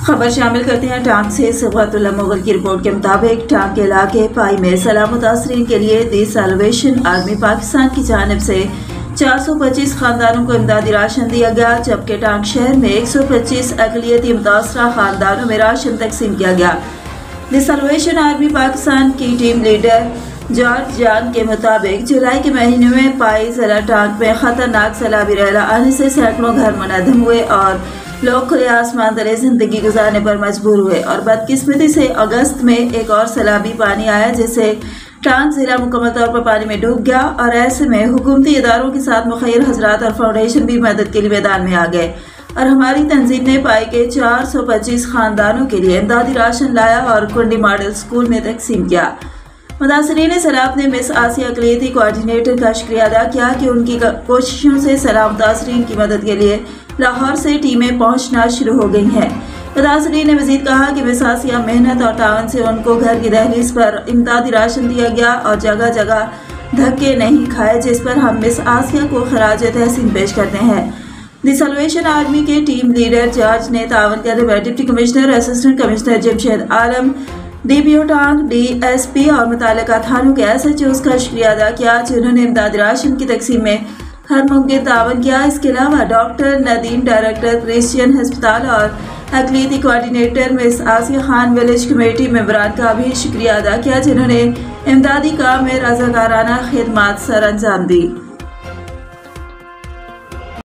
खबर शामिल करते हैं टांग से। सुबहतुल्लाह मुगल की रिपोर्ट के मुताबिक टांग के इलाके पाई में सैलाब मुतासरीन के लिए दी सैल्वेशन आर्मी पाकिस्तान की जानिब से 425 खानदानों को इमदादी राशन दिया गया, जबकि टांग शहर में 125 अक़लियती मुतासरा खानदानों में राशन तकसीम किया गया। दी सैल्वेशन आर्मी पाकिस्तान की टीम लीडर जॉर्ज जान के मुताबिक जुलाई के महीने में पाई जिला टांग में खतरनाक सैलाबी रैला आने से सैकड़ों घर मुनहदम हुए और लोग खुले आसमान तले जिंदगी गुजारने पर मजबूर हुए और बदकिस्मती से अगस्त में एक और सैलाबी पानी आया, जिससे टांग जिला मुकम्मल तौर पर पानी में डूब गया और ऐसे में हुकूमती इदारों के साथ मुखैर हजरात और फाउंडेशन भी मदद के लिए मैदान में आ गए और हमारी तंजीम ने पाई के 425 खानदानों के लिए इमदादी राशन लाया और कुंडी मॉडल स्कूल में तकसीम किया। मुतासरीन सैलाब ने मिस आसिया अक़लियती कोऑर्डिनेटर का शुक्रिया अदा किया कि उनकी कोशिशों से सैलाब मुतासरीन की मदद के लिए लाहौर से टीमें पहुंचना शुरू हो गई हैं। मुतासरीन ने मजीद कहा कि मिस आसिया मेहनत और तावन से उनको घर की दहलीज पर इमदादी राशन दिया गया और जगह जगह धक्के नहीं खाए, जिस पर हम मिस आसिया को खराज तहसीन पेश करते हैं। दी सैल्वेशन आर्मी के टीम लीडर जॉर्ज ने तावन करते हुए deputy commissioner, assistant commissioner Jamshed Alam, DPO Tank, DSP और मुतालिका थानों के SHOs का शुक्रिया अदा किया, जिन्होंने इमदादी राशन की तकसीम में हर मुमकिन तावन किया। इसके अलावा डॉक्टर नदीम, डायरेक्टर क्रिश्चियन अस्पताल और अक़लियती कोऑर्डिनेटर मिस आसिया खान विलेज कमेटी मेंबरान का भी शुक्रिया अदा किया, जिन्होंने इमदादी काम में रज़ाकाराना खिदमत सर अंजाम दी।